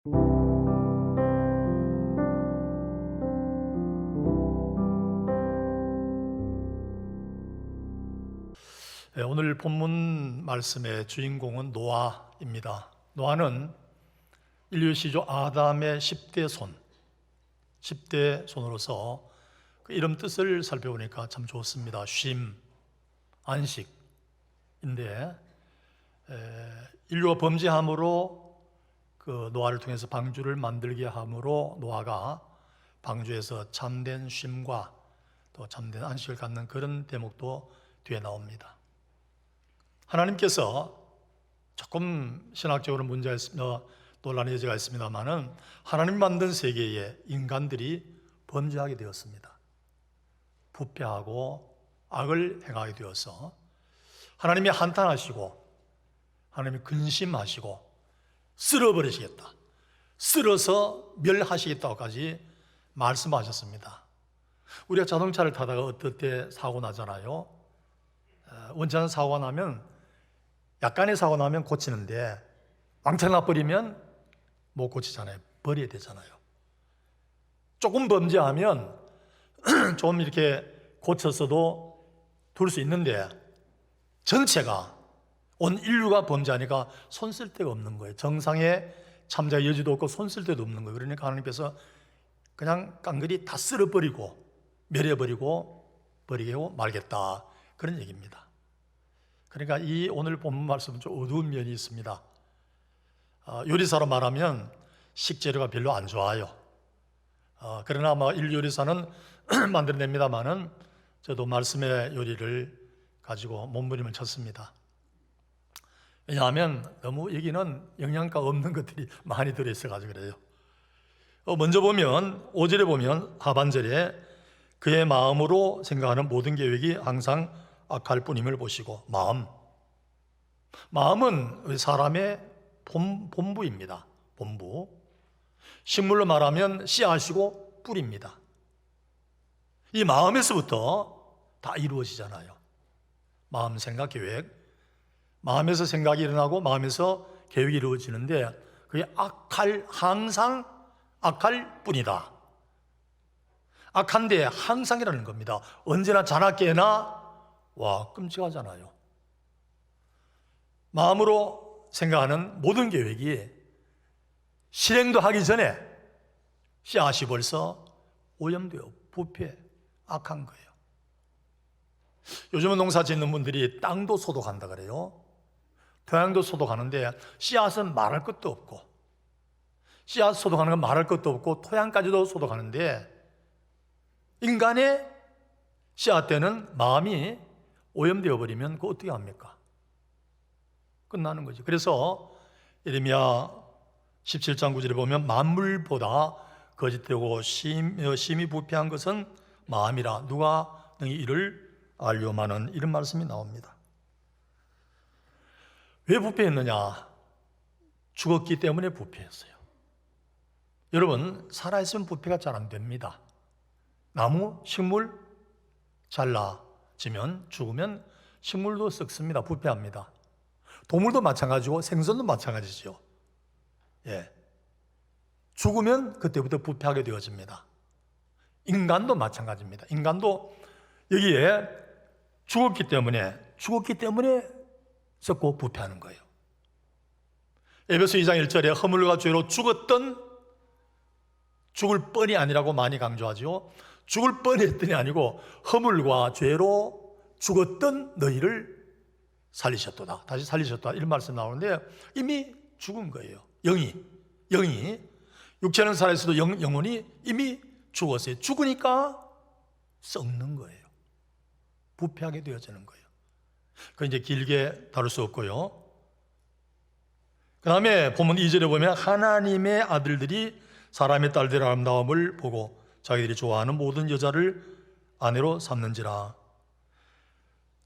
오늘 본문 말씀의 주인공은 노아입니다. 노아는 인류 시조 아담의 10대 손으로서 그 이름 뜻을 살펴보니까 참 좋습니다. 쉼, 안식인데 인류가 범죄함으로 그 노아를 통해서 방주를 만들게 함으로 노아가 방주에서 참된 쉼과 또 참된 안식을 갖는 그런 대목도 뒤에 나옵니다. 하나님께서 조금 신학적으로 문제가 논란의 여지가 있습니다만은 하나님 만든 세계에 인간들이 범죄하게 되었습니다. 부패하고 악을 행하게 되어서 하나님이 한탄하시고 하나님이 근심하시고 쓸어버리시겠다, 쓸어서 멸하시겠다고까지 말씀하셨습니다. 우리가 자동차를 타다가 어떨 때 사고 나잖아요. 원천한 사고가 나면, 약간의 사고 나면 고치는데 왕창 나버리면 못 고치잖아요. 버려야 되잖아요. 조금 범죄하면 좀 이렇게 고쳤어도 둘 수 있는데 전체가 온 인류가 범죄하니까 손 쓸 데가 없는 거예요. 정상의 참자의 여지도 없고 손 쓸 데도 없는 거예요. 그러니까 하나님께서 그냥 깡그리 다 쓸어버리고 멸해버리고 버리고 말겠다, 그런 얘기입니다. 그러니까 이 오늘 본문 말씀은 좀 어두운 면이 있습니다. 요리사로 말하면 식재료가 별로 안 좋아요. 그러나 인류 요리사는 만들어냅니다만은 저도 말씀의 요리를 가지고 몸부림을 쳤습니다. 왜냐하면 너무 여기는 영양가 없는 것들이 많이 들어있어가지고 그래요. 먼저 보면 5절에 보면 하반절에 그의 마음으로 생각하는 모든 계획이 항상 악할 뿐임을 보시고, 마음은 사람의 본부입니다. 본부. 식물로 말하면 씨앗이고 뿌리입니다. 이 마음에서부터 다 이루어지잖아요. 마음, 생각, 계획. 마음에서 생각이 일어나고 마음에서 계획이 이루어지는데 그게 항상 악할 뿐이다. 악한데 항상이라는 겁니다. 언제나 자나 깨나, 와, 끔찍하잖아요. 마음으로 생각하는 모든 계획이 실행도 하기 전에 씨앗이 벌써 오염되어 부패, 악한 거예요. 요즘은 농사 짓는 분들이 땅도 소독한다 그래요. 토양도 소독하는데 씨앗은 말할 것도 없고, 씨앗 소독하는 건 말할 것도 없고 토양까지도 소독하는데 인간의 씨앗되는 마음이 오염되어 버리면 그거 어떻게 합니까? 끝나는 거죠. 그래서 예레미야 17장 9절에 보면 만물보다 거짓되고 심히 부패한 것은 마음이라 누가 능히 이를 알려마는, 이런 말씀이 나옵니다. 왜 부패했느냐? 죽었기 때문에 부패했어요. 여러분, 살아있으면 부패가 잘 안 됩니다. 나무, 식물 잘라지면, 죽으면 식물도 썩습니다. 부패합니다. 동물도 마찬가지고 생선도 마찬가지죠. 죽으면 그때부터 부패하게 되어집니다. 인간도 마찬가지입니다. 인간도 여기에 죽었기 때문에 썩고 부패하는 거예요. 에베소 2장 1절에 허물과 죄로 죽을 뻔이 아니라고 많이 강조하죠. 죽을 뻔했더니 아니고 허물과 죄로 죽었던 너희를 살리셨도다. 다시 살리셨다, 이런 말씀 나오는데 이미 죽은 거예요. 영이 육체는 살아있어도 영혼이 이미 죽었어요. 죽으니까 썩는 거예요. 부패하게 되어지는 거예요. 그건 이제 길게 다룰 수 없고요. 그 다음에 본문 2절에 보면 하나님의 아들들이 사람의 딸들의 아름다움을 보고 자기들이 좋아하는 모든 여자를 아내로 삼는지라.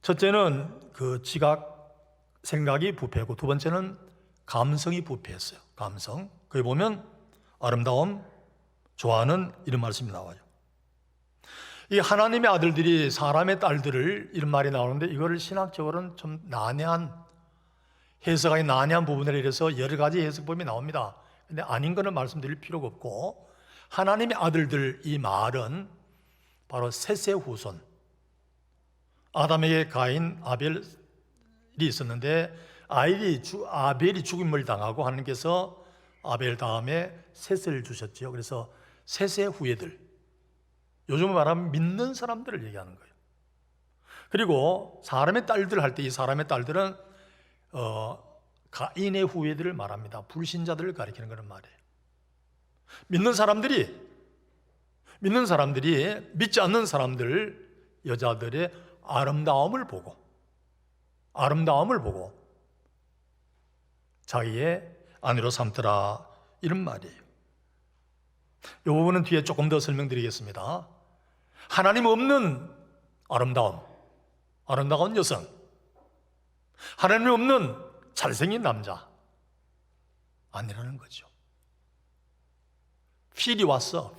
첫째는 그 지각, 생각이 부패고, 두 번째는 감성이 부패했어요. 감성. 거기 보면 아름다움, 좋아하는, 이런 말씀이 나와요. 이 하나님의 아들들이 사람의 딸들을, 이런 말이 나오는데 이거를 신학적으로는 좀 난해한, 해석하기 난해한 부분에 이래서 여러 가지 해석법이 나옵니다. 근데 아닌 거는 말씀드릴 필요가 없고, 하나님의 아들들, 이 말은 바로 셋의 후손, 아담에게 가인, 아벨이 있었는데 아벨이 죽임을 당하고 하나님께서 아벨 다음에 셋을 주셨지요. 그래서 셋의 후예들, 요즘 말하면 믿는 사람들을 얘기하는 거예요. 그리고 사람의 딸들 할 때 이 사람의 딸들은 가인의 후예들을 말합니다. 불신자들을 가리키는 그런 말이에요. 믿는 사람들이 믿지 않는 사람들, 여자들의 아름다움을 보고 자기의 아내로 삼더라, 이런 말이에요. 이 부분은 뒤에 조금 더 설명드리겠습니다. 하나님 없는 아름다운 여성, 하나님 없는 잘생긴 남자 아니라는 거죠. 필이 왔어.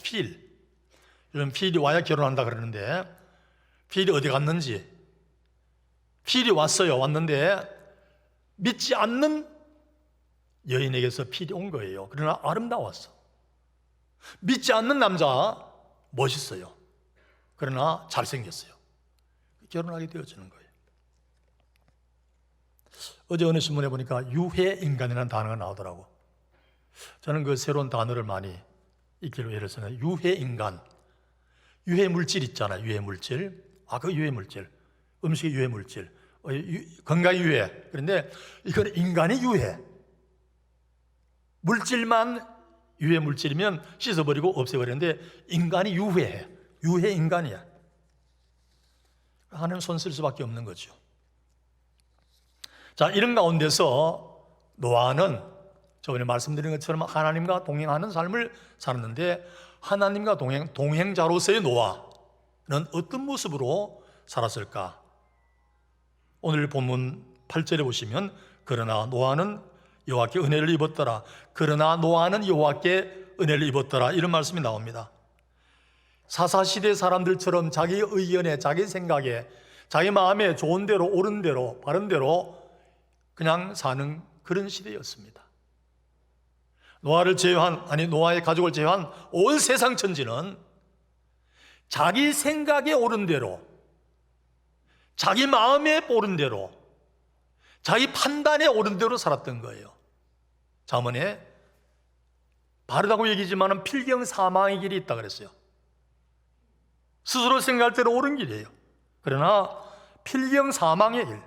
요즘 필이 와야 결혼한다 그러는데, 필이 어디 갔는지, 필이 왔는데 믿지 않는 여인에게서 필이 온 거예요. 그러나 아름다웠어. 믿지 않는 남자 멋있어요. 그러나 잘생겼어요. 결혼하게 되어지는 거예요. 어제 어느 신문에 보니까 유해인간이라는 단어가 나오더라고. 저는 그 새로운 단어를 많이 익히려고 애를 쓰는, 유해인간. 유해물질 있잖아요. 유해물질. 그 유해물질, 음식의 유해물질, 건강의 유해. 그런데 이건 인간의 유해. 물질만 유해물질이면 씻어버리고 없애버리는데, 인간이 유해해. 유해인간이야. 하나님 손 쓸 수밖에 없는 거죠. 자, 이런 가운데서 노아는 저번에 말씀드린 것처럼 하나님과 동행하는 삶을 살았는데, 하나님과 동행자로서의 노아는 어떤 모습으로 살았을까? 오늘 본문 8절에 보시면, 그러나 노아는 여호와께 은혜를 입었더라. 그러나 노아는 여호와께 은혜를 입었더라, 이런 말씀이 나옵니다. 사사시대 사람들처럼 자기 의견에, 자기 생각에, 자기 마음에 좋은 대로, 옳은 대로, 바른 대로 그냥 사는 그런 시대였습니다. 노아의 가족을 제외한 온 세상 천지는 자기 생각에 옳은 대로, 자기 마음에 옳은 대로, 자기 판단에 옳은 대로 살았던 거예요. 잠언에 바르다고 얘기지만 필경 사망의 길이 있다 그랬어요. 스스로 생각할 대로 옳은 길이에요. 그러나 필경 사망의 길.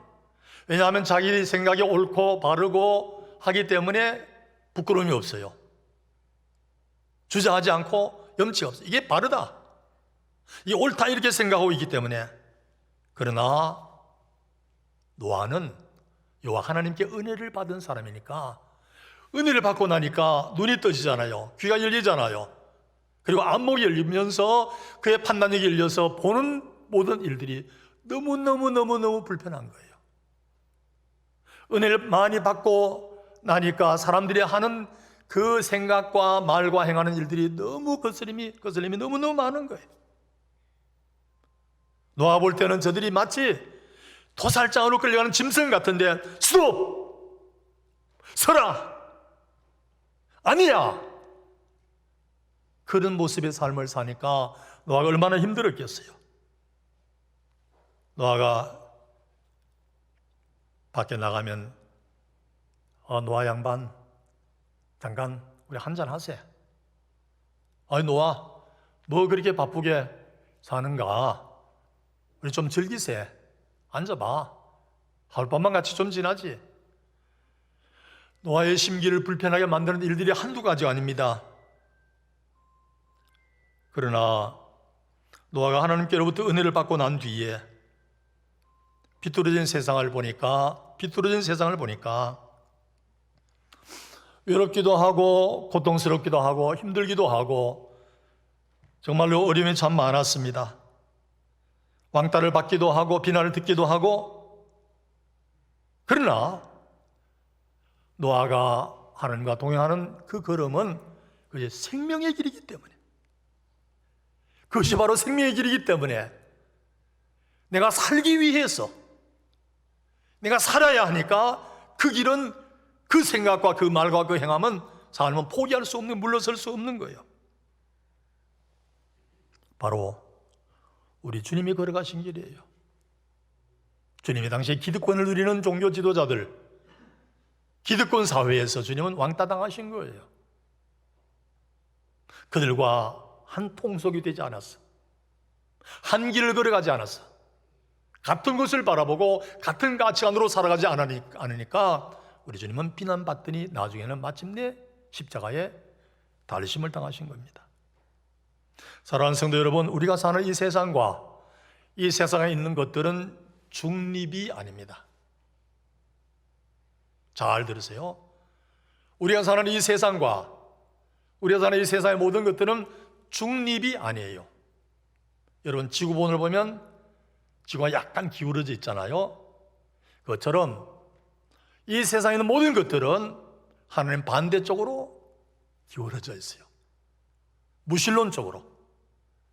왜냐하면 자기 생각이 옳고 바르고 하기 때문에 부끄러움이 없어요. 주저하지 않고 염치가 없어요. 이게 바르다, 이게 옳다, 이렇게 생각하고 있기 때문에. 그러나 노아는 여호와 하나님께 은혜를 받은 사람이니까, 은혜를 받고 나니까 눈이 떠지잖아요. 귀가 열리잖아요. 그리고 안목이 열리면서 그의 판단력이 열려서 보는 모든 일들이 너무너무 불편한 거예요. 은혜를 많이 받고 나니까 사람들이 하는 그 생각과 말과 행하는 일들이 너무 거스림이 너무너무 많은 거예요. 노아 볼 때는 저들이 마치 도살장으로 끌려가는 짐승 같은데, 스톱! 서라! 아니야! 그런 모습의 삶을 사니까 노아가 얼마나 힘들었겠어요. 노아가 밖에 나가면, 노아 양반, 잠깐 우리 한잔 하세. 아니 노아, 뭐 그렇게 바쁘게 사는가? 우리 좀 즐기세. 앉아봐. 하룻밤만 같이 좀 지나지. 노아의 심기를 불편하게 만드는 일들이 한두 가지가 아닙니다. 그러나 노아가 하나님께로부터 은혜를 받고 난 뒤에 비뚤어진 세상을 보니까 외롭기도 하고 고통스럽기도 하고 힘들기도 하고 정말로 어려움이 참 많았습니다. 왕따를 받기도 하고 비난을 듣기도 하고. 그러나 노아가 하나님과 동행하는 그 걸음은 그게 생명의 길이기 때문에, 그것이 바로 생명의 길이기 때문에 내가 살기 위해서, 내가 살아야 하니까 그 길은, 그 생각과 그 말과 그 행함은 삶은 포기할 수 없는, 물러설 수 없는 거예요. 바로 우리 주님이 걸어가신 길이에요. 주님이 당시에 기득권을 누리는 종교 지도자들, 기득권 사회에서 주님은 왕따 당하신 거예요. 그들과 한 통속이 되지 않았어. 한 길을 걸어가지 않았어. 같은 것을 바라보고 같은 가치관으로 살아가지 않으니까 우리 주님은 비난받더니 나중에는 마침내 십자가에 달리심을 당하신 겁니다. 사랑하는 성도 여러분, 우리가 사는 이 세상과 이 세상에 있는 것들은 중립이 아닙니다. 잘 들으세요. 우리가 사는 이 세상과 우리가 사는 이 세상의 모든 것들은 중립이 아니에요. 여러분, 지구본을 보면 지구가 약간 기울어져 있잖아요. 그것처럼 이 세상에 있는 모든 것들은 하나님 반대쪽으로 기울어져 있어요. 무신론적으로,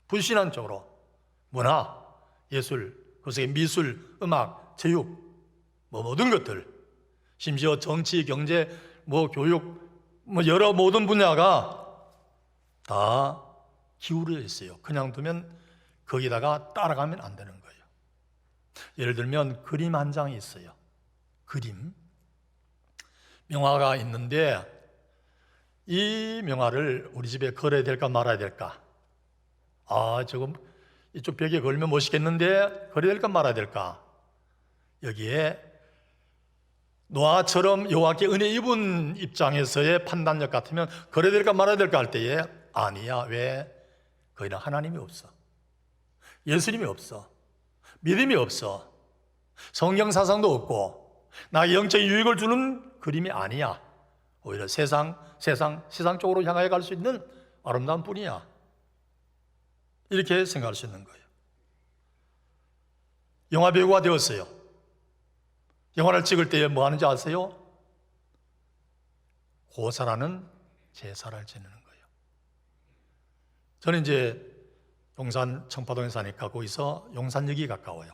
불신한 쪽으로, 문화, 예술, 그 속에 미술, 음악, 체육, 모든 것들, 심지어 정치, 경제, 교육, 여러 모든 분야가 다 기울어져 있어요. 그냥 두면 거기다가 따라가면 안 되는 거예요. 예를 들면 그림 한 장이 있어요. 그림. 명화가 있는데 이 명화를 우리 집에 걸어야 될까 말아야 될까? 저거 이쪽 벽에 걸면 멋있겠는데 걸어야 될까 말아야 될까? 여기에 노아처럼 여호와께 은혜 입은 입장에서의 판단력 같으면 걸어야 될까 말아야 될까 할 때에 아니야. 왜? 거기는 하나님이 없어. 예수님이 없어. 믿음이 없어. 성경 사상도 없고 나의 영적인 유익을 주는 그림이 아니야. 오히려 세상 쪽으로 향하여 갈 수 있는 아름다운 뿐이야. 이렇게 생각할 수 있는 거예요. 영화 배우가 되었어요. 영화를 찍을 때 뭐 하는지 아세요? 고사라는 제사를 지내는 거예요. 저는 이제 용산 청파동에 사니까 거기서 용산역이 가까워요.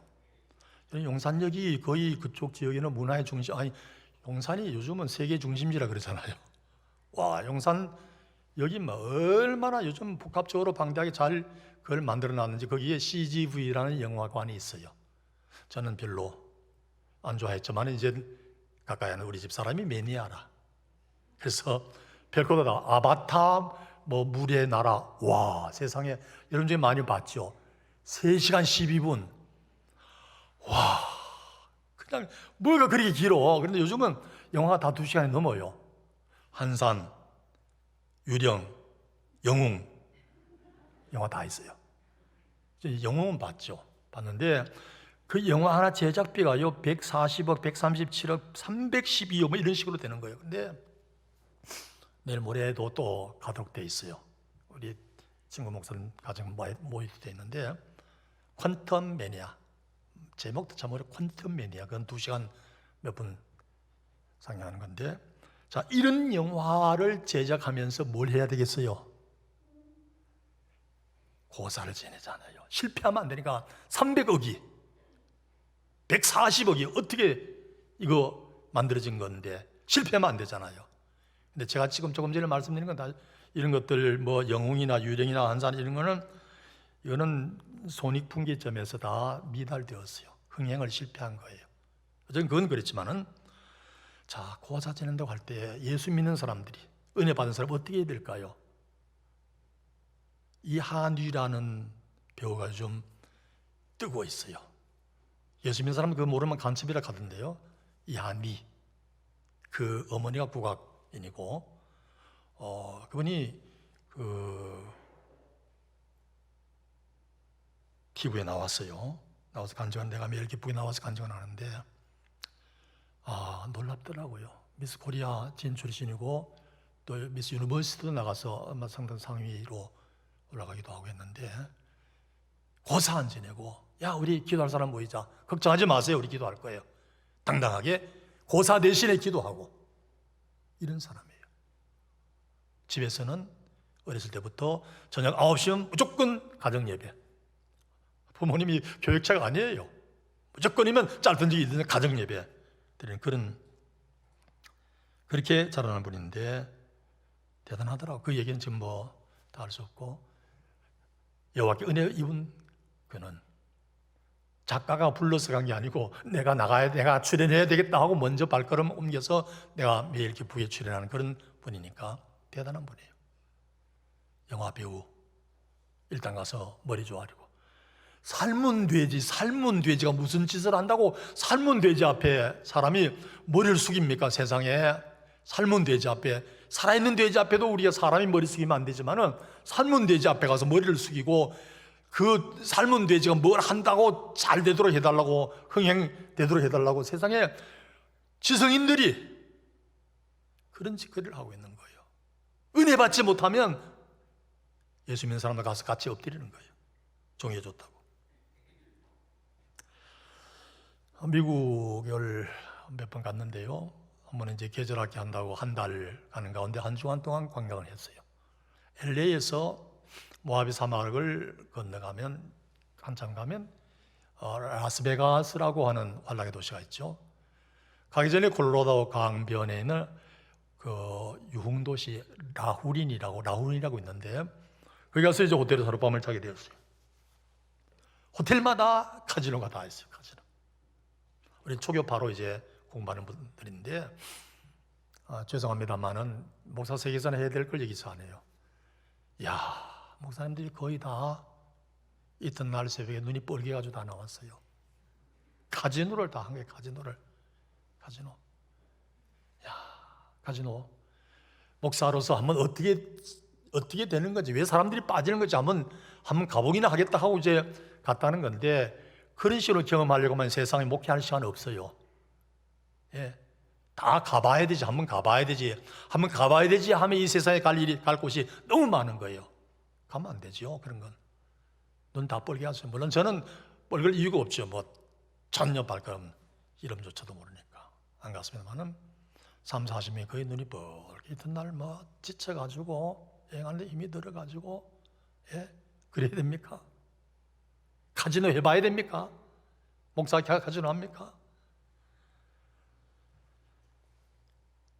용산역이 거의 그쪽 지역에는 문화의 중심, 용산이 요즘은 세계 중심지라 그러잖아요. 와, 용산역이 얼마나 요즘 복합적으로 방대하게 잘 그걸 만들어 놨는지. 거기에 CGV라는 영화관이 있어요. 저는 별로 안 좋아했지만 이제 가까이 하는 우리 집 사람이 매니아라. 그래서 별거다 아바타, 물의 나라, 와, 세상에 이런 적 많이 봤죠. 3시간 12분. 와, 그냥 뭐가 그렇게 길어. 그런데 요즘은 영화가 다 2시간이 넘어요. 한산, 유령, 영웅, 영화 다 있어요. 영웅은 봤는데 그 영화 하나 제작비가요 140억, 137억, 312억 이런 식으로 되는 거예요. 근데 내일 모레도 또 가도록 돼 있어요. 우리 친구 목사님 가정 모의도 돼 있는데 퀀텀 매니아, 제목도 참 어려워. 퀀텀 매니아. 그건 2시간 몇 분 상영하는 건데, 자, 이런 영화를 제작하면서 뭘 해야 되겠어요? 고사를 지내잖아요. 실패하면 안 되니까 300억이 140억이 어떻게 이거 만들어진 건데 실패하면 안 되잖아요. 근데 제가 지금 조금 전에 말씀드린 건 다 이런 것들, 영웅이나 유령이나 한산 이런 거는 이거는 손익분기점에서 다 미달되었어요. 흥행을 실패한 거예요. 어쨌든 그건 그렇지만은, 자, 고사 지낸다고 할 때 예수 믿는 사람들이, 은혜 받은 사람 어떻게 해야 될까요? 이한위라는 배우가 좀 뜨고 있어요. 예수 믿는 사람은 그거 모르면 간첩이라 하던데요. 이한위, 그 어머니가 국악인이고, 그분이 TV에 나왔어요. 나와서 간증한, 내가 매일 기쁘게 나와서 간증을 하는데, 놀랍더라고요. 미스 코리아 진출신이고 또 미스 유니버시티도 나가서 아마 상당 상위로 올라가기도 하고 했는데, 고사 안 지내고, 야, 우리 기도할 사람 모이자, 걱정하지 마세요, 우리 기도할 거예요. 당당하게 고사 대신에 기도하고, 이런 사람이에요. 집에서는 어렸을 때부터 저녁 9시면 무조건 가정예배. 부모님이 교육차가 아니에요. 무조건이면 짧든지 길든지 가정예배 드리는 그렇게 자라는 분인데, 대단하더라고. 그 얘기는 지금 뭐 다 할 수 없고, 여호와께 은혜 입은 그는 작가가 불러서 간 게 아니고 내가 출연해야 되겠다 하고 먼저 발걸음 옮겨서 내가 매일 기쁘게 출연하는 그런 분이니까 대단한 분이에요. 영화 배우, 일단 가서 머리 조아리고, 삶은 돼지가 무슨 짓을 한다고 삶은 돼지 앞에 사람이 머리를 숙입니까? 세상에 삶은 돼지 앞에, 살아있는 돼지 앞에도 우리가 사람이 머리 숙이면 안 되지만은 삶은 돼지 앞에 가서 머리를 숙이고, 그 삶은 돼지가 뭘 한다고 잘 되도록 해달라고, 흥행되도록 해달라고 세상에 지성인들이 그런 짓거리를 하고 있는 거예요. 은혜 받지 못하면 예수 믿는 사람들 가서 같이 엎드리는 거예요. 종해줬다고. 미국을 몇 번 갔는데요. 한 번은 이제 계절학기 한다고 한 달 가는 가운데 한 주간 동안 관광을 했어요. LA에서 모하비 사막을 건너가면, 한참 가면 라스베가스라고 하는 환락의 도시가 있죠. 가기 전에 콜로라도 강변에는 그 유흥도시 라후린이라고 있는데, 거기 가서 이제 호텔에서 하룻밤을 자게 되었어요. 호텔마다 카지노가 다 있어요. 카지노. 우리 초교파로 이제 공부하는 분들인데, 죄송합니다만은 목사 세계사는 해야 될 걸 여기서 안 해요. 야, 목사님들이 거의 다 이튿날 새벽에 눈이 뻘개가지고 다 나왔어요. 카지노를 다 한 거예요. 카지노. 카지노. 목사로서 한번 어떻게 되는 건지, 왜 사람들이 빠지는 건지 한번 가보기나 하겠다 하고 이제 갔다는 건데, 그런 식으로 경험하려고만 세상에 목회할 시간은 없어요. 예. 다 가봐야 되지. 한번 가봐야 되지 하면 이 세상에 갈 곳이 너무 많은 거예요. 가면 안 되죠. 그런 건. 눈 다 뻘게 하세요. 물론 저는 뻘걸 이유가 없죠. 뭐 전혀 발걸음 이름조차도 모르니까 안 갔습니다만은 30-40명이 거의 눈이 뻘게 이튿날 뭐 지쳐가지고 여행하는데 힘이 들어가지고, 예? 그래야 됩니까? 카지노 해봐야 됩니까? 목사 카지노 합니까?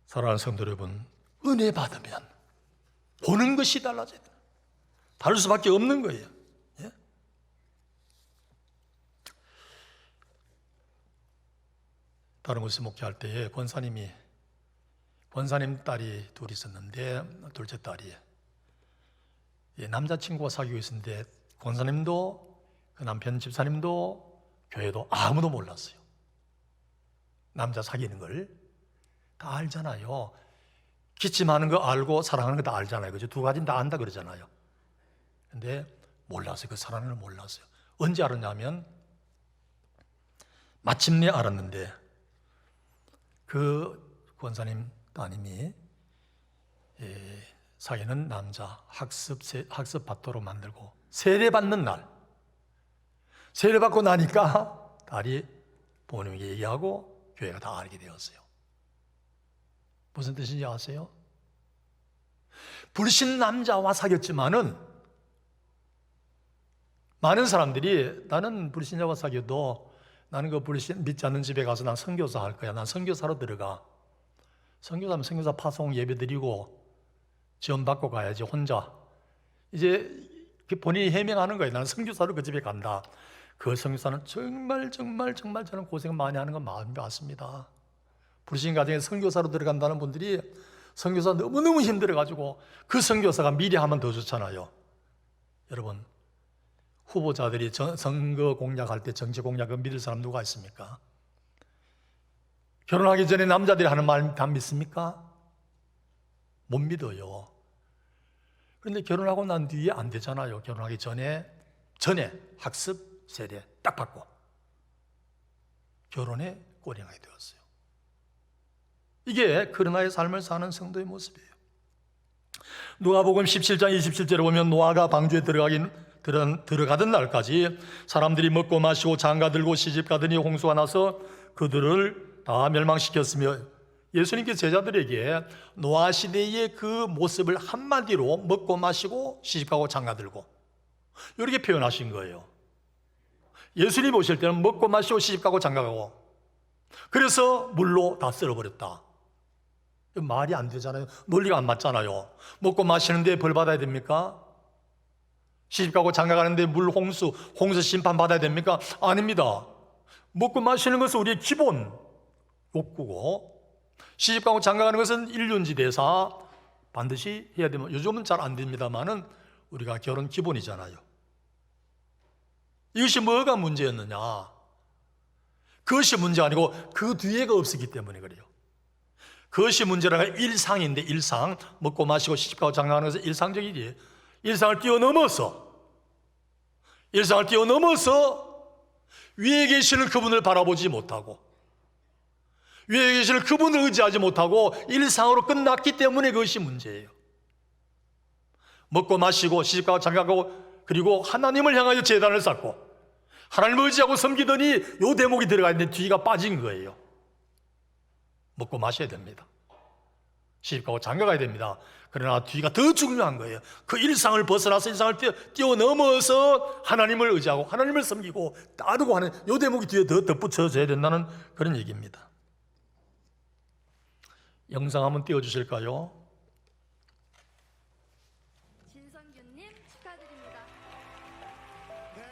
사랑하는 성도 여러분, 은혜 받으면 보는 것이 달라져야 돼요. 다를 수밖에 없는 거예요. 예? 다른 곳에 목회할 때에 권사님 딸이 둘이 있었는데, 둘째 딸이 남자친구가 사귀고 있었는데, 권사님도 그 남편 집사님도 교회도 아무도 몰랐어요. 남자 사귀는 걸 다 알잖아요. 기침하는 거 알고 사랑하는 거 다 알잖아요. 그죠? 두 가지는 다 안다 그러잖아요. 근데 몰랐어요. 그 사랑을 몰랐어요. 언제 알았냐면, 마침내 알았는데, 그 권사님 따님이 사귀는 남자 학습 받도록 만들고 세례받는 날, 세례받고 나니까 딸이 부모님에게 얘기하고 교회가 다 알게 되었어요. 무슨 뜻인지 아세요? 불신 남자와 사귀었지만은 많은 사람들이, 나는 불신자와 사귀어도 나는 그 불신 믿지 않는 집에 가서 난 선교사 할 거야. 난 선교사로 들어가. 선교사면 선교사 파송 예배 드리고 지원받고 가야지. 혼자 이제 본인이 해명하는 거예요. 나는 선교사로 그 집에 간다. 그 선교사는 정말 저는 고생 많이 하는 건 마음이 맞습니다. 불신 가정에 선교사로 들어간다는 분들이 선교사 너무너무 힘들어가지고, 그 선교사가 미리 하면 더 좋잖아요. 여러분, 후보자들이 선거 공약할 때 정치 공약을 믿을 사람 누가 있습니까? 결혼하기 전에 남자들이 하는 말 다 믿습니까? 못 믿어요. 그런데 결혼하고 난 뒤에 안 되잖아요. 결혼하기 전에 학습 세례 딱 받고 결혼에 꼬리나게 되었어요. 이게 그러나의 삶을 사는 성도의 모습이에요. 누가복음 17장 27절에 보면, 노아가 방주에 들어가던 날까지 사람들이 먹고 마시고 장가들고 시집가더니 홍수가 나서 그들을 다 멸망시켰으며, 예수님께서 제자들에게 노아 시대의 그 모습을 한마디로 먹고 마시고 시집가고 장가들고 이렇게 표현하신 거예요. 예수님 오실 때는 먹고 마시고 시집가고 장가가고, 그래서 물로 다 썰어버렸다. 말이 안 되잖아요. 논리가 안 맞잖아요. 먹고 마시는데 벌 받아야 됩니까? 시집가고 장가가는데 홍수 심판 받아야 됩니까? 아닙니다. 먹고 마시는 것은 우리의 기본 욕구고, 시집가고 장가가는 것은 일륜지대사 반드시 해야 되면, 요즘은 잘 안 됩니다만은 우리가 결혼 기본이잖아요. 이것이 뭐가 문제였느냐? 그것이 문제가 아니고 그 뒤에가 없었기 때문에 그래요. 그것이 문제라가 일상인데, 일상, 먹고 마시고 시집가고 장가가는 것은 일상적이지. 일상을 뛰어넘어서 위에 계시는 그분을 바라보지 못하고, 위에 계시는 그분을 의지하지 못하고 일상으로 끝났기 때문에 그것이 문제예요. 먹고 마시고 시집가고 장가가고, 그리고 하나님을 향하여 제단을 쌓고 하나님을 의지하고 섬기더니 요 대목이 들어가 있는데 뒤가 빠진 거예요. 먹고 마셔야 됩니다. 시집가고 장가가야 됩니다. 그러나 뒤가 더 중요한 거예요. 그 일상을 벗어나서 일상을 뛰어넘어서 하나님을 의지하고 하나님을 섬기고 따르고 하는 요 대목이 뒤에 더 덧붙여져야 된다는 그런 얘기입니다. 영상 한번 띄워주실까요? 진성규님 축하드립니다. 네,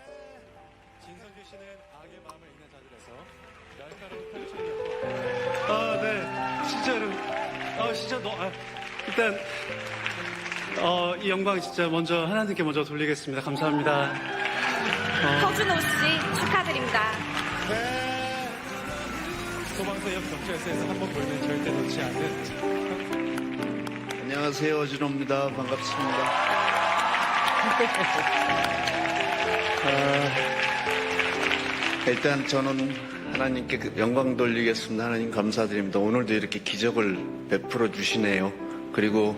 진성규 씨는 악의 마음을 읽는 자들에서 날카로운 편집이었고, 네, 진짜로, 일단 이 영광 진짜 먼저 하나님께 먼저 돌리겠습니다. 감사합니다. 허준호 씨 축하드립니다. 네, 소방서 옆 경찰서에서 한 번 보이면 절대 놓지 않는. 안녕하세요, 어진호입니다. 반갑습니다. 일단 저는 하나님께 영광 돌리겠습니다. 하나님 감사드립니다. 오늘도 이렇게 기적을 베풀어 주시네요. 그리고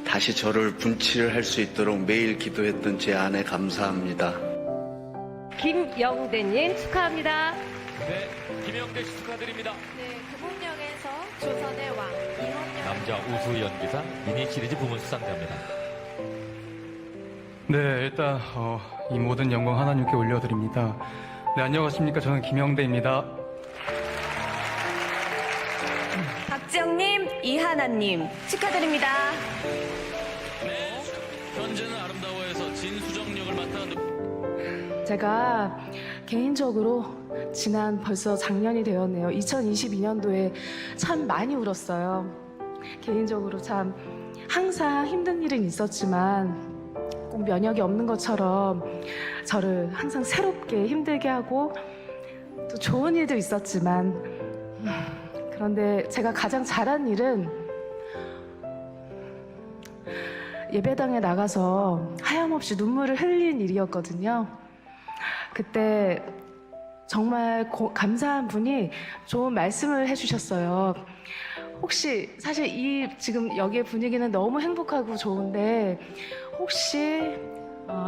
다시 저를 분치를 할 수 있도록 매일 기도했던 제 아내 감사합니다. 김영대님 축하합니다. 네, 김영대 씨 축하드립니다. 네, 금운역에서 조선의 왕 이원영. 남자 우수 연기상 미니 시리즈 부문 수상자입니다. 네, 일단 이 모든 영광 하나님께 올려드립니다. 네, 안녕하십니까. 저는 김영대입니다. 박지영님, 이하나님 축하드립니다. 네, 현재는 아름다워에서 진수정 역을 맡아 제가 개인적으로 벌써 작년이 되었네요. 2022년도에 참 많이 울었어요. 개인적으로 참 항상 힘든 일은 있었지만 꼭 면역이 없는 것처럼 저를 항상 새롭게 힘들게 하고 또 좋은 일도 있었지만 그런데 제가 가장 잘한 일은 예배당에 나가서 하염없이 눈물을 흘린 일이었거든요. 그때 정말 감사한 분이 좋은 말씀을 해주셨어요. 혹시 사실 지금 여기의 분위기는 너무 행복하고 좋은데 혹시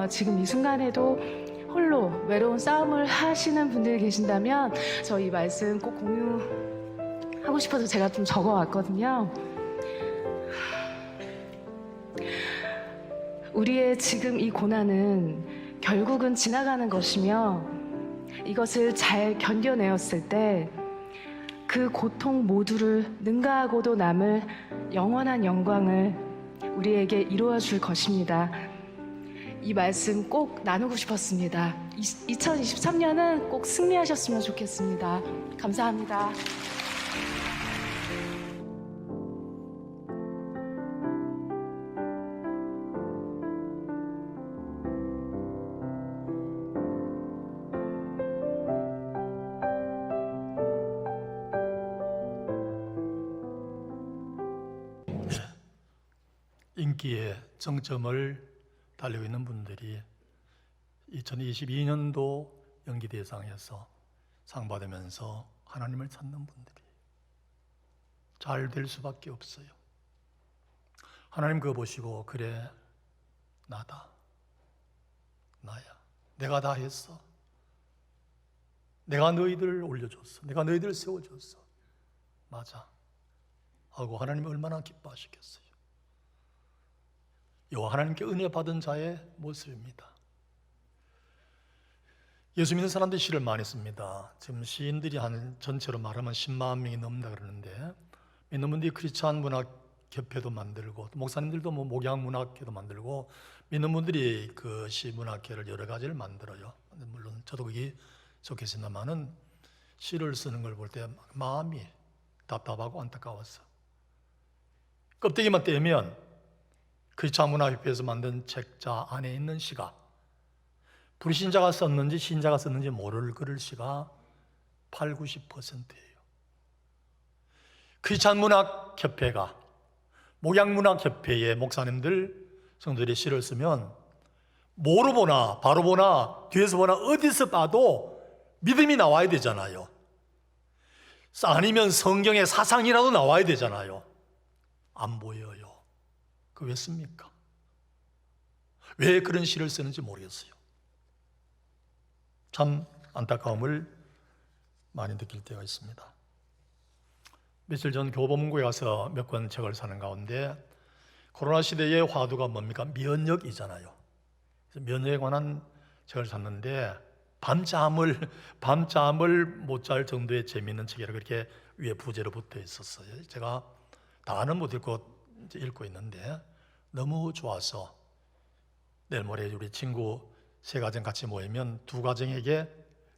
지금 이 순간에도 홀로 외로운 싸움을 하시는 분들이 계신다면 저 이 말씀 꼭 공유하고 싶어서 제가 좀 적어왔거든요. 우리의 지금 이 고난은 결국은 지나가는 것이며 이것을 잘 견뎌내었을 때 그 고통 모두를 능가하고도 남을 영원한 영광을 우리에게 이루어 줄 것입니다. 이 말씀 꼭 나누고 싶었습니다. 2023년은 꼭 승리하셨으면 좋겠습니다. 감사합니다. 인기의 정점을 달리고 있는 분들이 2022년도 연기대상에서 상 받으면서 하나님을 찾는 분들이 잘 될 수밖에 없어요. 하나님 그거 보시고 그래 나다, 나야, 내가 다 했어, 내가 너희들을 올려줬어, 내가 너희들을 세워줬어, 맞아 하고 하나님이 얼마나 기뻐하시겠어요. 이와 하나님께 은혜 받은 자의 모습입니다. 예수 믿는 사람들이 시를 많이 씁니다. 지금 시인들이 한 전체로 말하면 10만 명이 넘는다 그러는데 믿는 분들이 크리스찬 문학협회도 만들고 또 목사님들도 뭐 목양문학회도 만들고 믿는 분들이 그 시문학회를 여러 가지를 만들어요. 물론 저도 거기 속해 있습니다만은 시를 쓰는 걸 볼 때 마음이 답답하고 안타까웠어. 껍데기만 떼면 크리스찬 문학협회에서 만든 책자 안에 있는 시가 불신자가 썼는지 신자가 썼는지 모를 그럴 시가 8, 90%예요. 크리스찬 문학협회가 목양문학협회의 목사님들, 성도들이 시를 쓰면 뭐로 보나 바로 보나 뒤에서 보나 어디서 봐도 믿음이 나와야 되잖아요. 아니면 성경의 사상이라도 나와야 되잖아요. 안 보여요. 그 왜 씁니까? 왜 그런 시를 쓰는지 모르겠어요. 참 안타까움을 많이 느낄 때가 있습니다. 며칠 전 교보문고에 가서 몇 권 책을 사는 가운데 코로나 시대의 화두가 뭡니까? 면역이잖아요. 그래서 면역에 관한 책을 샀는데 밤잠을 못 잘 정도의 재미있는 책이라 그렇게 위에 부제로 붙어 있었어요. 제가 다는 못 읽고 이제 읽고 있는데 너무 좋아서 내일 모레 우리 친구 3가정 같이 모이면 2가정에게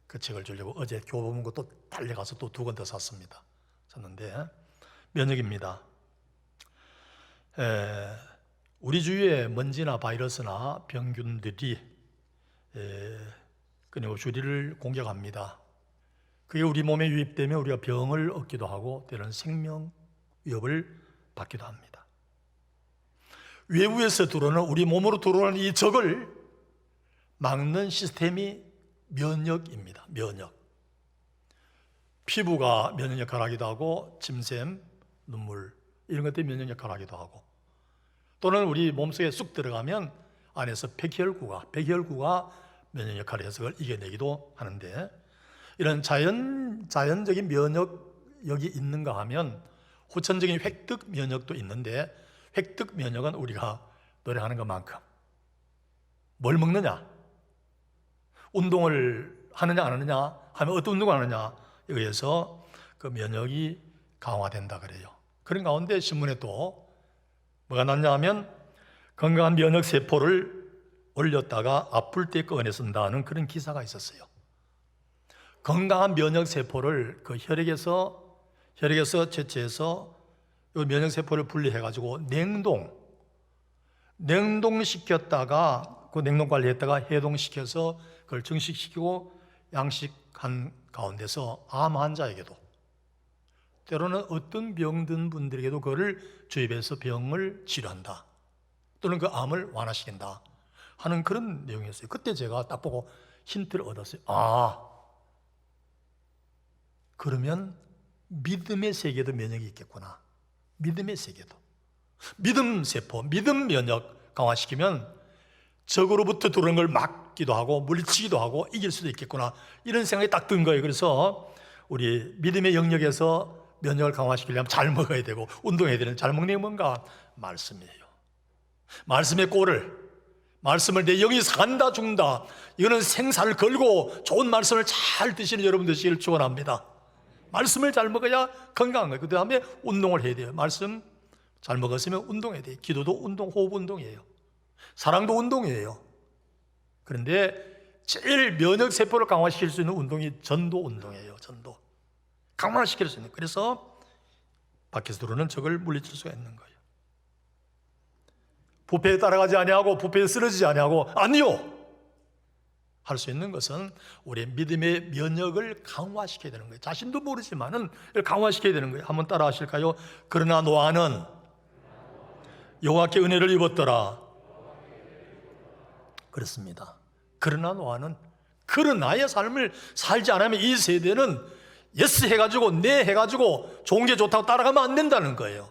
그 책을 주려고 어제 교보문고 또 달려가서 또 2권 더 샀습니다. 샀는데 면역입니다. 우리 주위에 먼지나 바이러스나 병균들이 끊임없이 우리를 공격합니다. 그게 우리 몸에 유입되면 우리가 병을 얻기도 하고 때로는 생명 위협을 받기도 합니다. 외부에서 들어오는 우리 몸으로 들어오는 이 적을 막는 시스템이 면역입니다. 면역. 피부가 면역 역할을 하기도 하고 침샘, 눈물 이런 것들이 면역 역할을 하기도 하고 또는 우리 몸속에 쑥 들어가면 안에서 백혈구가 면역 역할을 해서 그걸 이겨내기도 하는데 이런 자연적인 면역력이 있는가 하면 후천적인 획득 면역도 있는데 획득 면역은 우리가 노력하는 것만큼 뭘 먹느냐, 운동을 하느냐 안 하느냐 하면 어떤 운동을 하느냐에 의해서 그 면역이 강화된다 그래요. 그런 가운데 신문에 또 뭐가 났냐 하면 건강한 면역 세포를 올렸다가 아플 때 꺼내 쓴다는 그런 기사가 있었어요. 건강한 면역 세포를 그 혈액에서 채취해서 이 면역 세포를 분리해 가지고 냉동시켰다가 그 냉동 관리했다가 해동시켜서 그걸 증식시키고 양식한 가운데서 암 환자에게도 때로는 어떤 병든 분들에게도 그거를 주입해서 병을 치료한다 또는 그 암을 완화시킨다 하는 그런 내용이었어요. 그때 제가 딱 보고 힌트를 얻었어요. 그러면 믿음의 세계도 면역이 있겠구나. 믿음의 세계도 믿음 세포, 믿음 면역 강화시키면 적으로부터 들어오는 걸 막기도 하고 물리치기도 하고 이길 수도 있겠구나 이런 생각이 딱 든 거예요. 그래서 우리 믿음의 영역에서 면역을 강화시키려면 잘 먹어야 되고 운동해야 되는 잘 먹는 게 뭔가? 말씀이에요. 말씀의 꼴을 말씀을 내 영이 산다 죽는다 이거는 생사를 걸고 좋은 말씀을 잘 드시는 여러분 되시기를 축원합니다. 말씀을 잘 먹어야 건강한 거예요. 그 다음에 운동을 해야 돼요. 말씀 잘 먹었으면 운동해야 돼요. 기도도 운동, 호흡 운동이에요. 사랑도 운동이에요. 그런데 제일 면역세포를 강화시킬 수 있는 운동이 전도 운동이에요. 전도 강화시킬 수 있는. 그래서 밖에서 들어오는 적을 물리칠 수가 있는 거예요. 부패에 따라가지 아니하고 부패에 쓰러지지 아니하고 아니요 할 수 있는 것은 우리의 믿음의 면역을 강화시켜야 되는 거예요. 자신도 모르지만은 강화시켜야 되는 거예요. 한번 따라 하실까요? 그러나 노아는 여호와께 은혜를 입었더라. 그렇습니다. 그러나 노아는 그러나의 삶을 살지 않으면 이 세대는 예스 해가지고 네 해가지고 좋은 게 좋다고 따라가면 안 된다는 거예요.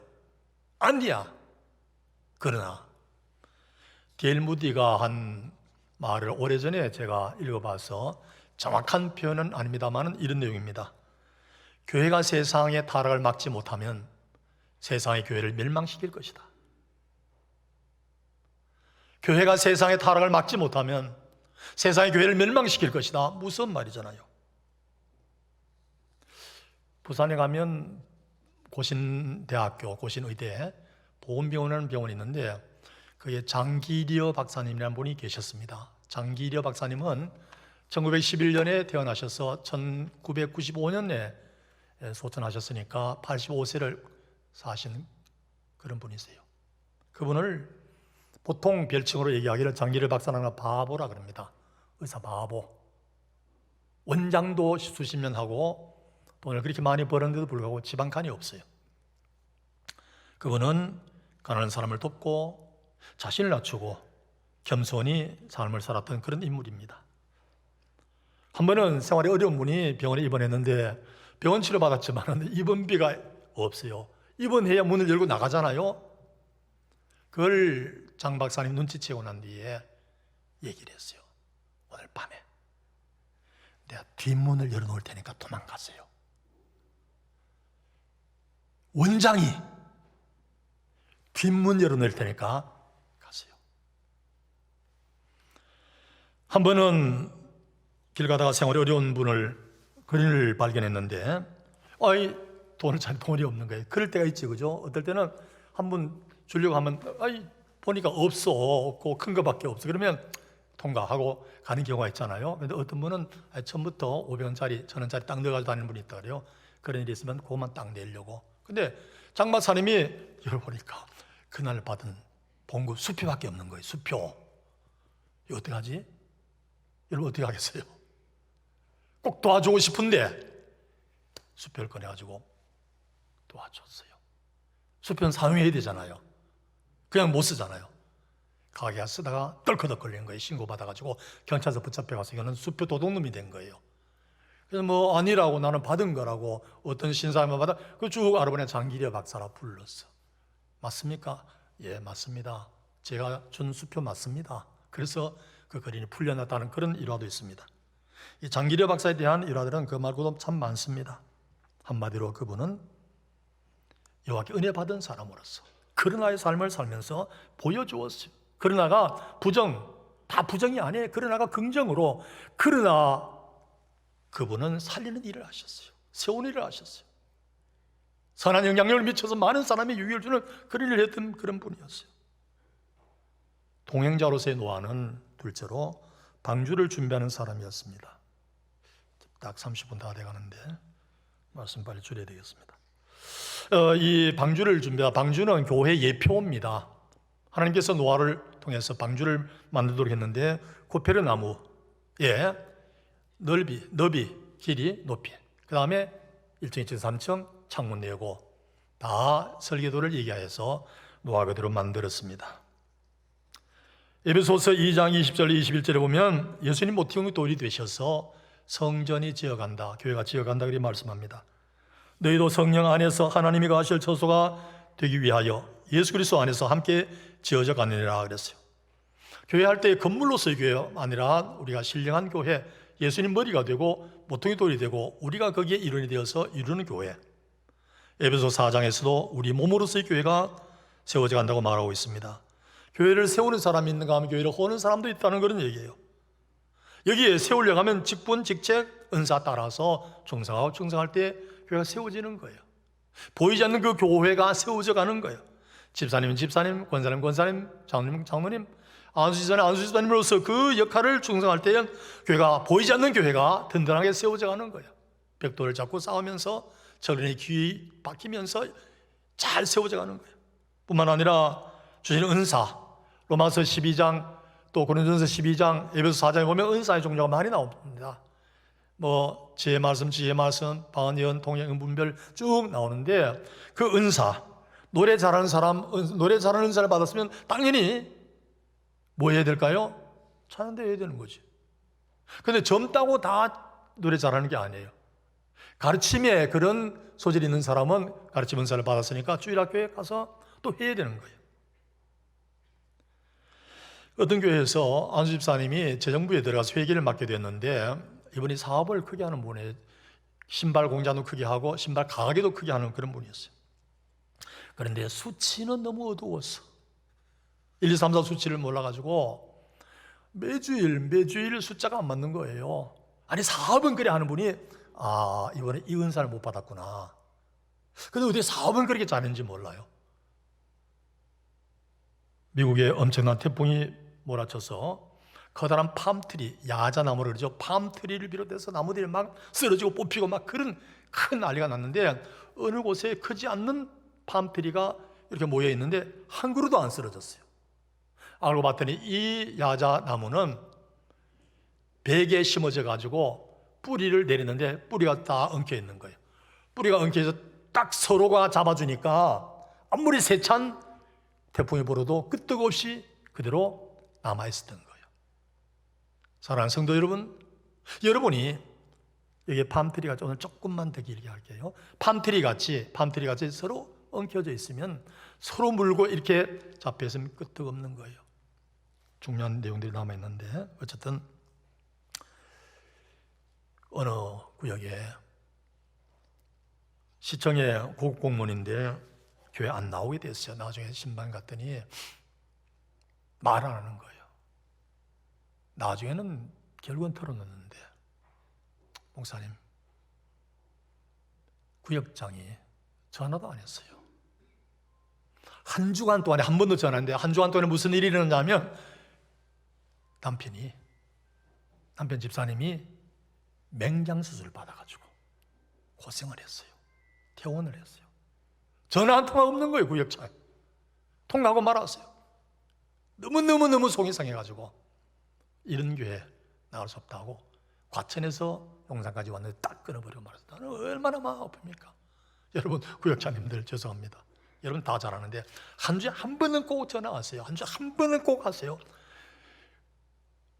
아니야. 그러나 D.L. 무디가 한 말을 오래전에 제가 읽어봐서 정확한 표현은 아닙니다만 이런 내용입니다. 교회가 세상의 타락을 막지 못하면 세상의 교회를 멸망시킬 것이다. 교회가 세상의 타락을 막지 못하면 세상의 교회를 멸망시킬 것이다. 무서운 말이잖아요. 부산에 가면 고신대학교, 고신의대 보건병원이라는 병원이 있는데 그게 장기려 박사님이라는 분이 계셨습니다. 장기려 박사님은 1911년에 태어나셔서 1995년에 소천하셨으니까 85세를 사신 그런 분이세요. 그분을 보통 별칭으로 얘기하기를 장기려 박사는 바보라 그럽니다. 의사 바보. 원장도 수십 년 하고 돈을 그렇게 많이 벌었는데도 불구하고 지방간이 없어요. 그분은 가난한 사람을 돕고 자신을 낮추고 겸손히 삶을 살았던 그런 인물입니다. 한 번은 생활이 어려운 분이 병원에 입원했는데 병원 치료 받았지만 입원비가 없어요. 입원해야 문을 열고 나가잖아요. 그걸 장 박사님 눈치채고 난 뒤에 얘기를 했어요. 오늘 밤에 내가 뒷문을 열어놓을 테니까 도망가세요. 원장이 뒷문 열어놓을 테니까 가세요. 한 번은 길 가다가 생활이 어려운 그를 발견했는데 돈이 없는 거예요. 그럴 때가 있지, 그죠? 어떨 때는 한 번 주려고 하면 보니까 없고 큰 거밖에 없어. 그러면 통과하고 가는 경우가 있잖아요. 근데 어떤 분은 처음부터 500원짜리, 1000원짜리 딱 넣어가지고 다니는 분이 있다 그래요. 그런 일이 있으면 그것만 딱 내려고. 근데 장 박사님이 열어보니까 그날 받은 봉급 수표밖에 없는 거예요. 수표. 이거 어떡하지? 여러분 어떻게 하겠어요? 꼭 도와주고 싶은데 수표를 꺼내가지고 도와줬어요. 수표는 사용해야 되잖아요. 그냥 못 쓰잖아요. 가게에 쓰다가 떨커덕 걸린 거예요. 신고받아가지고 경찰서 붙잡혀가서 이거는 수표 도둑놈이 된 거예요. 그래서 아니라고, 나는 받은 거라고, 어떤 신사만 받아, 그 쭉 알아보니 장기려 박사라 불렀어. 맞습니까? 예, 맞습니다. 제가 준 수표 맞습니다. 그래서 그 거린이 풀려났다는 그런 일화도 있습니다. 이 장기려 박사에 대한 일화들은 그 말고도 참 많습니다. 한마디로 그분은 여호와께 은혜 받은 사람으로서 그러나의 삶을 살면서 보여주었어요. 그러나가 다 부정이 아니에요. 그러나가 긍정으로, 그러나 그분은 살리는 일을 하셨어요. 세우는 일을 하셨어요. 선한 영향력을 미쳐서 많은 사람의 유익을 주는 그런 일을 했던 그런 분이었어요. 동행자로서의 노하는 둘째로 방주를 준비하는 사람이었습니다. 딱 30분 다 돼가는데 말씀 빨리 줄여야 되겠습니다. 이 방주를 방주는 교회 예표입니다. 하나님께서 노아를 통해서 방주를 만들도록 했는데 고페르 나무에 너비, 길이, 높이, 그 다음에 1층, 2층, 3층 창문 내고 다 설계도를 얘기하여서 노아 그대로 만들었습니다. 에베소서 2장 20절 21절에 보면 예수님 모티움이 돌이 되셔서 성전이 지어간다, 교회가 지어간다 그렇게 말씀합니다. 너희도 성령 안에서 하나님이 거하실 처소가 되기 위하여 예수 그리스도 안에서 함께 지어져 가느니라 그랬어요. 교회 할 때 건물로서의 교회가 아니라 우리가 신령한 교회, 예수님 머리가 되고 모퉁이 돌이 되고 우리가 거기에 일원이 되어서 이루는 교회. 에베소 4장에서도 우리 몸으로서의 교회가 세워져 간다고 말하고 있습니다. 교회를 세우는 사람이 있는가 하면 교회를 호는 사람도 있다는 그런 얘기예요. 여기에 세우려고 하면 직분, 직책, 은사 따라서 충성할 때 교회가 세워지는 거예요. 보이지 않는 그 교회가 세워져 가는 거예요. 집사님은 집사님, 권사님, 권사님, 장로님, 장로님, 안수지사님, 안수지사님으로서 그 역할을 충성할 때는 교회가, 보이지 않는 교회가 든든하게 세워져 가는 거예요. 벽돌을 잡고 싸우면서 저런이 귀 박히면서 잘 세워져 가는 거예요. 뿐만 아니라 주시는 은사, 로마서 12장, 또 고린도전서 12장, 에베소 4장에 보면 은사의 종류가 많이 나옵니다. 지혜 말씀, 방언, 예언, 통역, 분별 쭉 나오는데 그 은사, 노래 잘하는 사람, 노래 잘하는 은사를 받았으면 당연히 뭐 해야 될까요? 찬양대 해야 되는 거지. 근데 젊다고 다 노래 잘하는 게 아니에요. 가르침에 그런 소질이 있는 사람은 가르침 은사를 받았으니까 주일학교에 가서 또 해야 되는 거예요. 어떤 교회에서 안수 집사님이 재정부에 들어가서 회계를 맡게 됐는데 이분이 사업을 크게 하는 분이에요. 신발 공장도 크게 하고 신발 가게도 크게 하는 그런 분이었어요. 그런데 수치는 너무 어두웠어. 1, 2, 3, 4 수치를 몰라가지고 매주일 숫자가 안 맞는 거예요. 아니 사업은 그래 하는 분이 이번에 이 은사를 못 받았구나. 근데 어떻게 사업은 그렇게 잘했는지 몰라요. 미국에 엄청난 태풍이 몰아쳐서 커다란 팜트리, 야자나무를 그러죠. 팜트리를 비롯해서 나무들이 막 쓰러지고 뽑히고 막 그런 큰 난리가 났는데 어느 곳에 크지 않는 팜트리가 이렇게 모여 있는데 한 그루도 안 쓰러졌어요. 알고 봤더니 이 야자나무는 베개에 심어져 가지고 뿌리를 내리는데 뿌리가 다 엉켜 있는 거예요. 뿌리가 엉켜 있어서 딱 서로가 잡아주니까 아무리 세찬 태풍이 불어도 끄떡없이 그대로 남아있었던 거예요. 사랑하는 성도 여러분, 여러분이 여기 팜트리가 오늘 조금만 더 길게 할게요. 팜트리 같이 서로 엉켜져 있으면 서로 물고 이렇게 잡혀 있으면 끄떡없는 거예요. 중요한 내용들이 남아있는데 어쨌든 어느 구역에 시청에 고급 공무원인데 교회 안 나오게 됐어요. 나중에 신방 갔더니 말 안 하는 거예요. 나중에는 결국은 털어놓는데 목사님, 구역장이 전화도 안 했어요. 한 주간 동안에 한 번도 전화했는데 한 주간 동안에 무슨 일이 일어났냐면 남편 집사님이 맹장수술을 받아가지고 고생을 했어요. 퇴원을 했어요. 전화 한 통화 없는 거예요. 구역장에 통화하고 말았어요. 너무 속이 상해가지고 이런 교회 나갈 수 없다고 과천에서 용산까지 왔는데 딱 끊어버리고 말았어요. 나는 얼마나 마음 아픕니까? 여러분, 구역장님들 죄송합니다. 여러분 다 잘하는데 한 주에 한 번은 꼭 전화하세요. 한 주에 한 번은 꼭 하세요.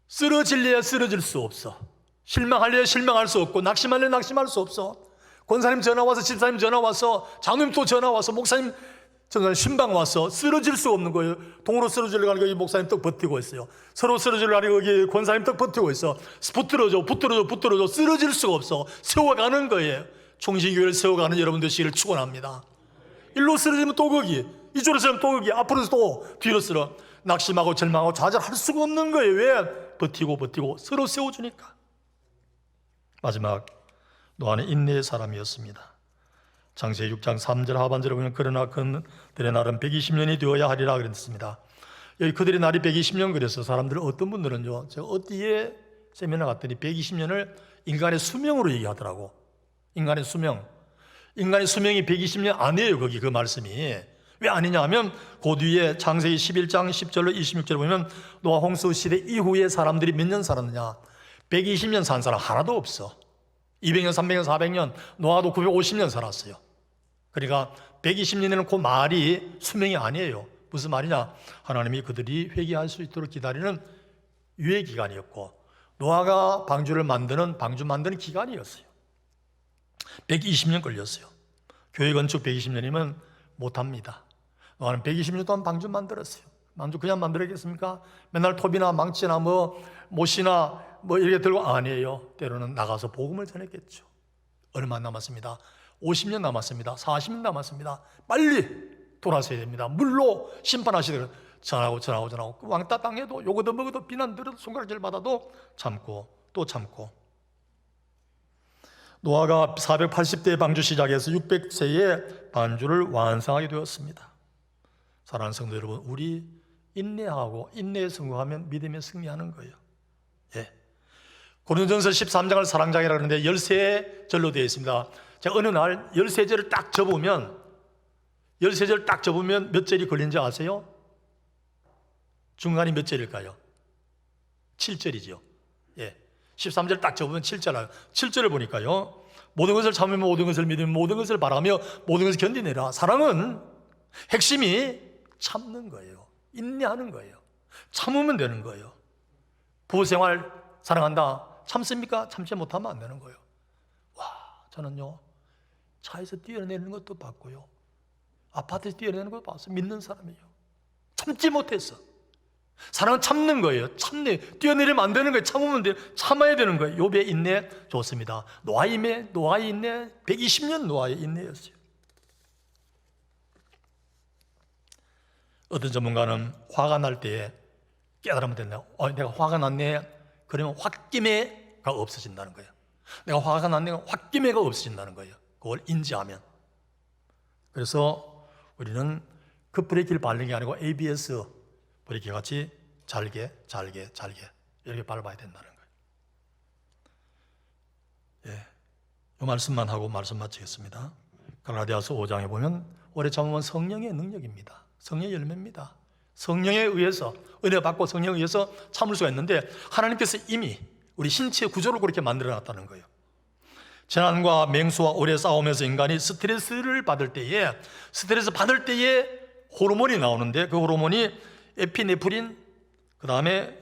쓰러질래야 쓰러질 수 없어. 실망할래야 실망할 수 없고 낙심할래야 낙심할 수 없어. 권사님 전화 와서, 집사님 전화 와서, 장로님 또 전화 와서, 목사님 전화 신방 와서 쓰러질 수 없는 거예요. 동으로 쓰러지려고 하니까 이 목사님 떡 버티고 있어요. 서로 쓰러지려고 하니까 여기 권사님 떡 버티고 있어. 붙들어줘 쓰러질 수가 없어. 세워가는 거예요. 총신교회를 세워가는 여러분 되시기를 축원합니다. 일로 쓰러지면 또 거기, 이쪽으로 쓰러지면 또 거기, 앞으로 또 뒤로 쓰러. 낙심하고 절망하고 좌절할 수가 없는 거예요. 왜? 버티고 서로 세워주니까. 마지막, 노아는 인내의 사람이었습니다. 창세기 6장 3절 하반절에 보면 그러나 그들의 날은 120년이 되어야 하리라 그랬습니다. 여기 그들의 날이 120년 그래서 사람들 어떤 분들은요, 제가 어디에 세미나 갔더니 120년을 인간의 수명으로 얘기하더라고. 인간의 수명이 120년 아니에요. 거기 그 말씀이 왜 아니냐 하면 그 뒤에 창세기 11장 10절로 26절에 보면 노아 홍수 시대 이후에 사람들이 몇 년 살았느냐, 120년 산 사람 하나도 없어. 200년, 300년, 400년, 노아도 950년 살았어요. 그러니까 120년에는 그 말이 수명이 아니에요. 무슨 말이냐? 하나님이 그들이 회개할 수 있도록 기다리는 유예 기간이었고 노아가 방주 만드는 기간이었어요. 120년 걸렸어요. 교회 건축 120년이면 못합니다. 노아는 120년 동안 방주 만들었어요. 방주 그냥 만들었겠습니까? 맨날 톱이나 망치나 못이나 이렇게 들고 아니에요. 때로는 나가서 복음을 전했겠죠. 얼마 남았습니다. 50년 남았습니다. 40년 남았습니다. 빨리 돌아서야 됩니다. 물로 심판하시더라도 전하고 왕따 당해도 요거도 먹어도 비난 들어도 손가락질 받아도 참고 또 참고. 노아가 480대 방주 시작해서 600세에 방주를 완성하게 되었습니다. 사랑하는 성도 여러분, 우리 인내하고 인내에 성공하면 믿음에 승리하는 거예요. 예. 고린도전서 13장을 사랑장이라고 하는데 13절로 되어 있습니다. 제가 어느 날 13절을 딱 접으면 몇 절이 걸린지 아세요? 중간이 몇 절일까요? 7절이죠. 예. 13절 딱 접으면 7절. 7절을 보니까요. 모든 것을 참으며 모든 것을 믿으며 모든 것을 바라며 모든 것을 견디내라. 사랑은 핵심이 참는 거예요. 인내하는 거예요. 참으면 되는 거예요. 부부생활 사랑한다. 참습니까? 참지 못하면 안 되는 거예요. 와, 저는요 차에서 뛰어내리는 것도 봤고요, 아파트에서 뛰어내리는 것도 봤어요. 믿는 사람이에요. 참지 못했어. 사랑은 참는 거예요. 뛰어내리면 안 되는 거예요. 참으면 돼요. 참아야 되는 거예요. 욥의 인내 좋습니다. 노아의 인내 120년 노아의 인내였어요. 어떤 전문가는 화가 날 때에 깨달으면 된다. 내가 화가 났네. 그러면 홧김에가 없어진다는 거예요. 내가 화가 났네. 홧김에가 없어진다는 거예요. 그걸 인지하면. 그래서 우리는 급 브레이크를 밟는 게 아니고 ABS 브레이크 같이 잘게 이렇게 밟아야 된다는 거예요. 예, 이 말씀만 하고 말씀 마치겠습니다. 갈라디아서 5장에 보면 오래 참으면 성령의 능력입니다. 성령의 열매입니다. 성령에 의해서, 은혜 받고 성령에 의해서 참을 수가 있는데 하나님께서 이미 우리 신체의 구조를 그렇게 만들어 놨다는 거예요. 재난과 맹수와 오래 싸우면서 인간이 스트레스 받을 때에 호르몬이 나오는데 그 호르몬이 에피네프린, 그 다음에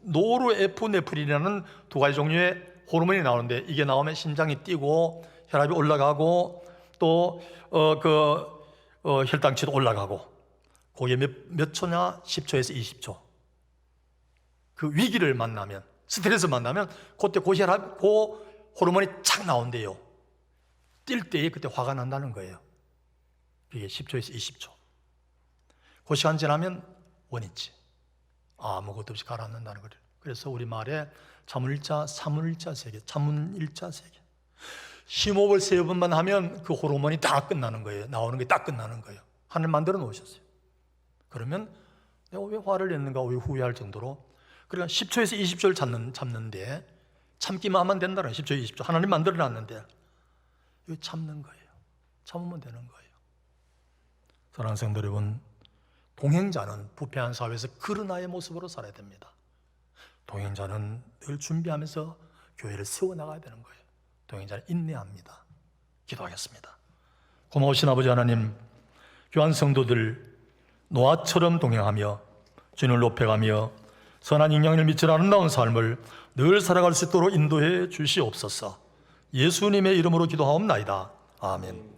노르에프네프린이라는 두 가지 종류의 호르몬이 나오는데 이게 나오면 심장이 뛰고 혈압이 올라가고 또 혈당치도 올라가고 그게 몇 초냐? 10초에서 20초. 그 위기를 만나면, 스트레스 만나면 그때 그 호르몬이 착 나온대요. 뛸 때에 그때 화가 난다는 거예요. 그게 10초에서 20초. 그 시간 지나면 원인치. 아무것도 없이 가라앉는다는 거예요. 그래서 우리 말에 자문일자, 사문일자 세계, 자문일자 세계. 심호흡을 3번만 하면 그 호르몬이 다 끝나는 거예요. 나오는 게 딱 끝나는 거예요. 하늘 만들어 놓으셨어요. 그러면 내가 왜 화를 냈는가 왜 후회할 정도로, 그러니까 10초에서 20초를 참는데 참기만 하면 된다는 거예요. 10초, 20초. 하나님 만들어 놨는데 이거 참는 거예요. 참으면 되는 거예요. 사랑하는 성도 여러분, 동행자는 부패한 사회에서 그러나의 모습으로 살아야 됩니다. 동행자는 늘 준비하면서 교회를 세워나가야 되는 거예요. 동행자는 인내합니다. 기도하겠습니다. 고마우신 아버지 하나님, 교한 성도들 노아처럼 동행하며 주님을 높여가며 선한 영향을 미칠 아름다운 삶을 늘 살아갈 수 있도록 인도해 주시옵소서. 예수님의 이름으로 기도하옵나이다. 아멘.